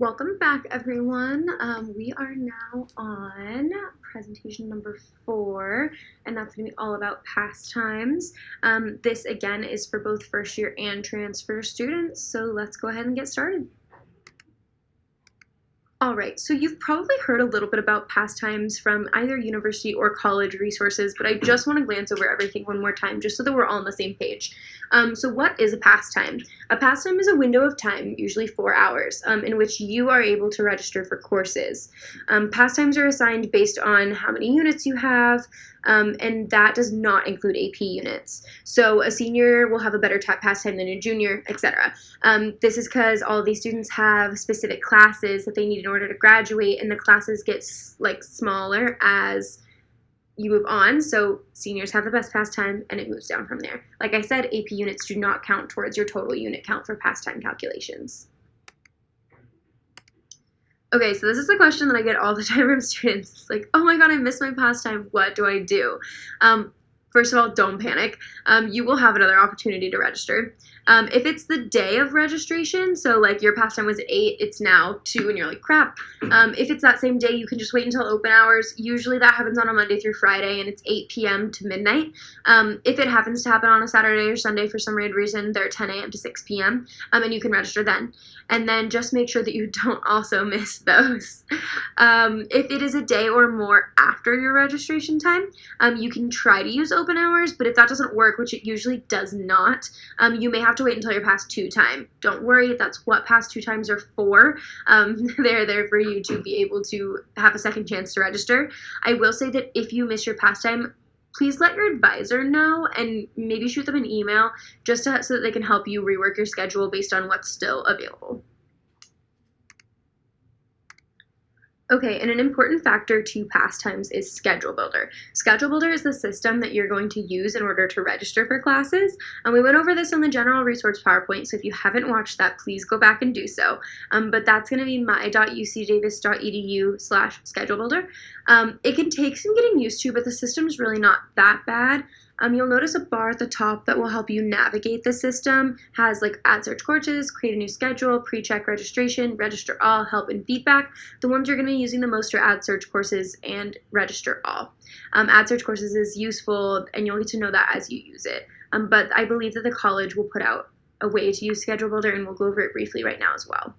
Welcome back, everyone. We are now on presentation number 4, and that's going to be all about pastimes. This, again, is for both first year and transfer students, so let's go ahead and get started. All right, so you've probably heard a little bit about pastimes from either university or college resources, but I just want to glance over everything one more time just so that we're all on the same page. So what is a pastime? A pastime is a window of time, usually 4 hours, in which you are able to register for courses. Pastimes are assigned based on how many units you have, and that does not include AP units. So a senior will have a better pastime than a junior, etc. This is because all of these students have specific classes that they need in order to graduate, and the classes get smaller as you move on. So seniors have the best pastime, and it moves down from there. Like I said, AP units do not count towards your total unit count for pastime calculations. Okay, so this is a question that I get all the time from students. It's like, oh my god, I missed my pastime. What do I do? First of all, don't panic. You will have another opportunity to register. If it's the day of registration, so like your pastime was at 8, it's now 2, and you're like, crap. If it's that same day, you can just wait until open hours. Usually that happens on a Monday through Friday, and it's 8 p.m. to midnight. If it happens to happen on a Saturday or Sunday for some weird reason, they're 10 a.m. to 6 p.m., and you can register then. And then just make sure that you don't also miss those. If it is a day or more after your registration time, you can try to use open hours, but if that doesn't work, which it usually does not, you may have to wait until your past 2 time. Don't worry, that's what past 2 times are for. They're there for you to be able to have a second chance to register. I will say that if you miss your pastime, please let your advisor know and maybe shoot them an email just so that they can help you rework your schedule based on what's still available. Okay, and an important factor to pastimes is Schedule Builder. Schedule Builder is the system that you're going to use in order to register for classes, and we went over this in the general resource PowerPoint, so if you haven't watched that, please go back and do so. But that's going to be my.ucdavis.edu/schedulebuilder. It can take some getting used to, but the system's really not that bad. You'll notice a bar at the top that will help you navigate the system. Has like add search courses, create a new schedule, pre-check registration, register all, help and feedback. The ones you're going to be using the most are add search courses and register all. Add search courses is useful, and you'll get to know that as you use it. But I believe that the college will put out a way to use Schedule Builder, and we'll go over it briefly right now as well.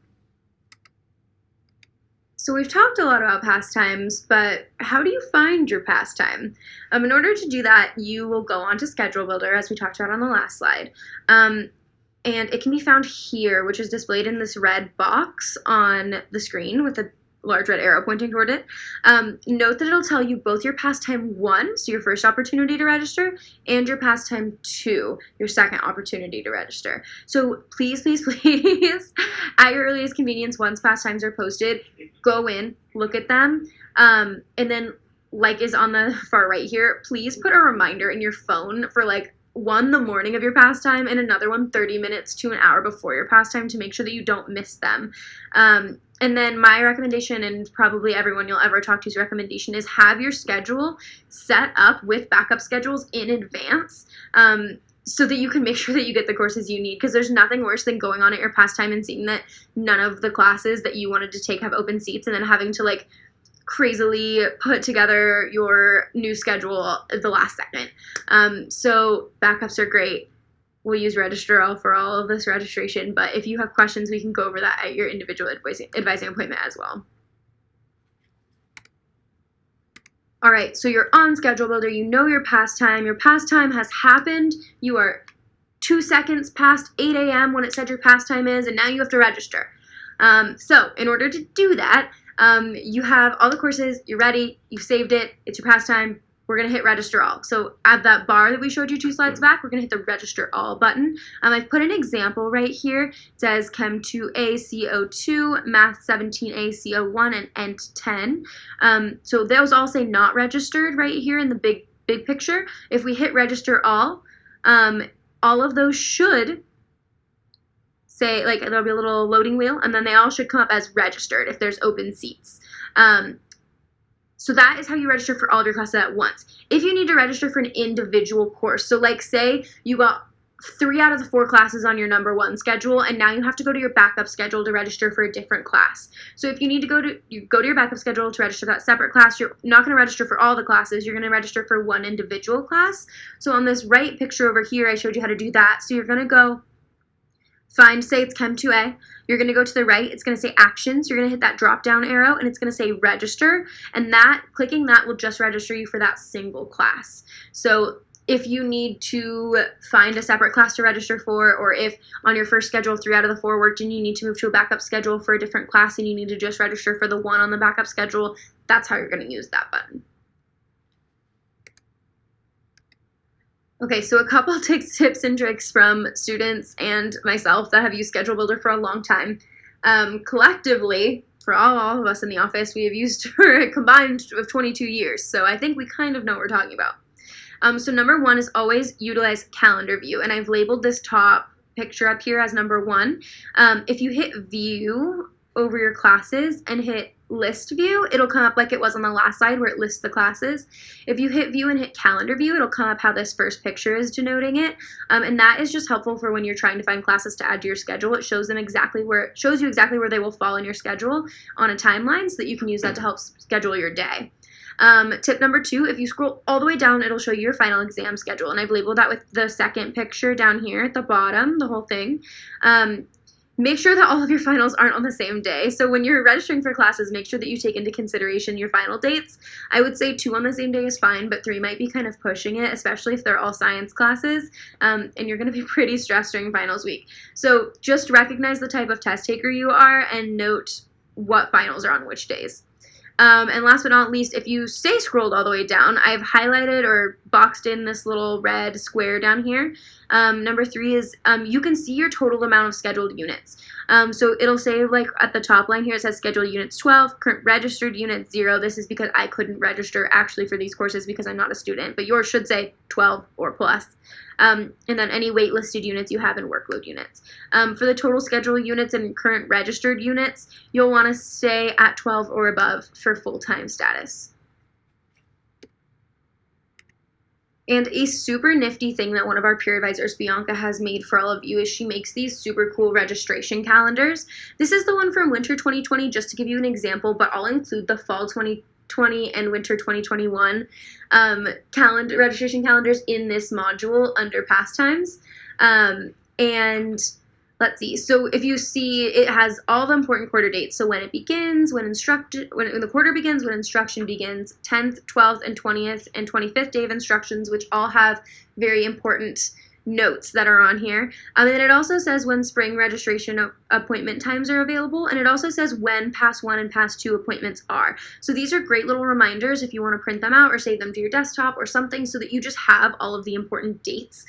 So we've talked a lot about pastimes, but how do you find your pastime? In order to do that, you will go onto Schedule Builder, as we talked about on the last slide. And it can be found here, which is displayed in this red box on the screen with a large red arrow pointing toward it. Note that it'll tell you both your pastime 1, so your first opportunity to register, and your pastime 2, your second opportunity to register. So please, please, please, at your earliest convenience, once pastimes are posted, go in, look at them, and then, like is on the far right here, please put a reminder in your phone for like one the morning of your pastime and another one 30 minutes to an hour before your pastime to make sure that you don't miss them. And then my recommendation, and probably everyone you'll ever talk to's recommendation, is have your schedule set up with backup schedules in advance so that you can make sure that you get the courses you need, because there's nothing worse than going on at your pastime and seeing that none of the classes that you wanted to take have open seats and then having to like crazily put together your new schedule at the last second. So backups are great. We'll use Register All for all of this registration, but if you have questions, we can go over that at your individual advising appointment as well. All right, so you're on Schedule Builder, you know your pastime has happened, you are 2 seconds past 8 a.m. when it said your pastime is, and now you have to register. So in order to do that, you have all the courses, you're ready, you've saved it, it's your pastime, we're going to hit Register All. So at that bar that we showed you 2 slides back, we're going to hit the Register All button. I've put an example right here. It says Chem 2A CO2, Math 17A CO1, and Ent 10. So those all say not registered right here in the big picture. If we hit Register All of those should say, like, there'll be a little loading wheel, and then they all should come up as registered if there's open seats. So that is how you register for all of your classes at once. If you need to register for an individual course, so like say you got 3 out of the 4 classes on your number 1 schedule, and now you have to go to your backup schedule to register for a different class. So if you need to go to your backup schedule to register that separate class, you're not going to register for all the classes. You're going to register for one individual class. So on this right picture over here, I showed you how to do that. So you're going to go find, say it's Chem 2A. You're going to go to the right. It's going to say Actions. You're going to hit that drop-down arrow, and it's going to say Register. And clicking that will just register you for that single class. So if you need to find a separate class to register for, or if on your first schedule 3 out of the 4 worked and you need to move to a backup schedule for a different class and you need to just register for the one on the backup schedule, that's how you're going to use that button. Okay, so a couple tips and tricks from students and myself that have used Schedule Builder for a long time. Collectively, for all of us in the office, we have used for a combined of 22 years, so I think we kind of know what we're talking about. So number 1 is always utilize Calendar View, and I've labeled this top picture up here as number 1. If you hit View over your classes and hit List View, it'll come up like it was on the last slide where it lists the classes. If you hit View and hit Calendar View, it'll come up how this first picture is denoting it, and that is just helpful for when you're trying to find classes to add to your schedule. It shows you exactly where they will fall in your schedule on a timeline, so that you can use that to help schedule your day. Tip number 2, if you scroll all the way down, it'll show you your final exam schedule, and I've labeled that with the second picture down here at the bottom, the whole thing. Make sure that all of your finals aren't on the same day. So when you're registering for classes, make sure that you take into consideration your final dates. I would say 2 on the same day is fine, but 3 might be kind of pushing it, especially if they're all science classes, and you're going to be pretty stressed during finals week. So just recognize the type of test taker you are and note what finals are on which days. And last but not least, if you stay scrolled all the way down, I've highlighted or boxed in this little red square down here. Number 3 is you can see your total amount of scheduled units. So it'll say, like at the top line here, it says scheduled units 12, current registered units 0. This is because I couldn't register actually for these courses because I'm not a student, but yours should say 12 or plus. And then any waitlisted units you have in workload units. For the total schedule units and current registered units, you'll want to stay at 12 or above for full-time status. And a super nifty thing that one of our peer advisors, Bianca, has made for all of you is she makes these super cool registration calendars. This is the one from winter 2020, just to give you an example, but I'll include the fall 2020 and winter 2021 registration calendars in this module under pastimes. And let's see. So if you see, it has all the important quarter dates. So when it begins, when the quarter begins, when instruction begins, 10th, 12th, and 20th, and 25th day of instructions, which all have very important notes that are on here. And then it also says when spring registration appointment times are available, and it also says when Pass 1 and Pass 2 appointments are. So these are great little reminders if you want to print them out or save them to your desktop or something so that you just have all of the important dates.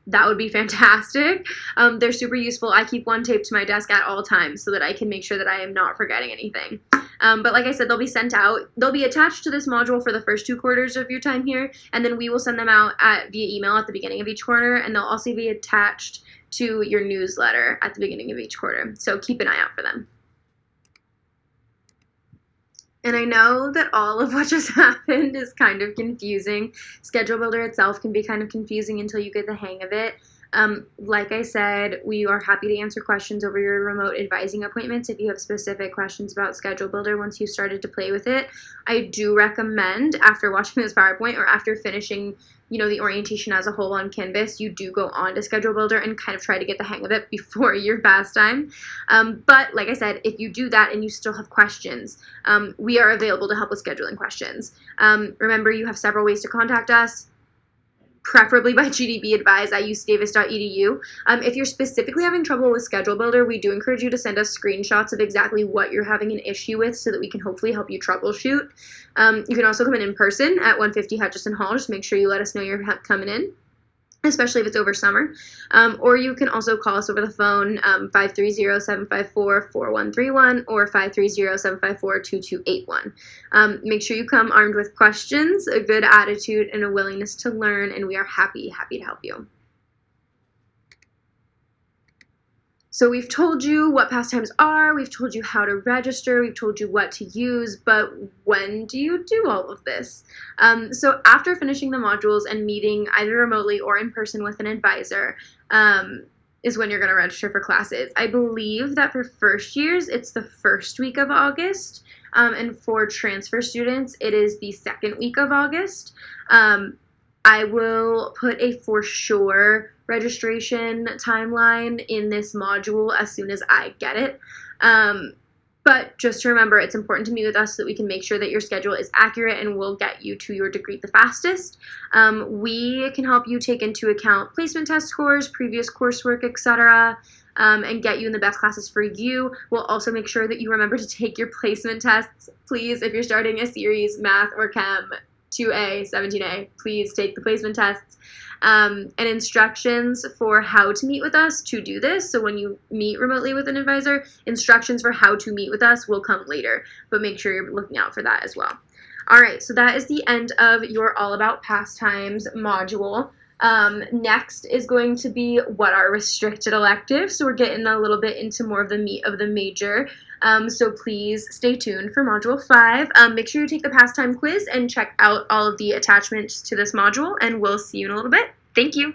That would be fantastic. They're super useful. I keep one taped to my desk at all times so that I can make sure that I am not forgetting anything. But like I said, they'll be sent out. They'll be attached to this module for the first 2 quarters of your time here, and then we will send them out via email at the beginning of each quarter, and they'll also be attached to your newsletter at the beginning of each quarter. So keep an eye out for them. And I know that all of what just happened is kind of confusing. Schedule Builder itself can be kind of confusing until you get the hang of it. Like I said, we are happy to answer questions over your remote advising appointments if you have specific questions about Schedule Builder once you've started to play with it. I do recommend, after watching this PowerPoint or after finishing the orientation as a whole on Canvas, you do go on to Schedule Builder and kind of try to get the hang of it before your pastime. But like I said, if you do that and you still have questions, we are available to help with scheduling questions. Remember, you have several ways to contact us, preferably by GDB Advise. I use davis.edu. If you're specifically having trouble with Schedule Builder, we do encourage you to send us screenshots of exactly what you're having an issue with so that we can hopefully help you troubleshoot. You can also come in person at 150 Hutchison Hall. Just make sure you let us know you're coming in, especially if it's over summer. Or you can also call us over the phone, 530-754-4131 or 530-754-2281. Make sure you come armed with questions, a good attitude, and a willingness to learn, and we are happy to help you. So we've told you what pastimes are, we've told you how to register, we've told you what to use, but when do you do all of this? So after finishing the modules and meeting either remotely or in person with an advisor, is when you're going to register for classes. I believe that for first years, it's the first week of August, and for transfer students, it is the second week of August. I will put a for sure registration timeline in this module as soon as I get it. But just to remember, it's important to meet with us so that we can make sure that your schedule is accurate and will get you to your degree the fastest. We can help you take into account placement test scores, previous coursework, etc., and get you in the best classes for you. We'll also make sure that you remember to take your placement tests. Please, if you're starting a series, math or chem, 2A, 17A, please take the placement tests. And instructions for how to meet with us to do this. So when you meet remotely with an advisor, instructions for how to meet with us will come later, but make sure you're looking out for that as well. All right, so that is the end of your All About Pastimes module. Next is going to be what are restricted electives. So we're getting a little bit into more of the meat of the major. So please stay tuned for Module 5. Make sure you take the pastime quiz and check out all of the attachments to this module, and we'll see you in a little bit. Thank you.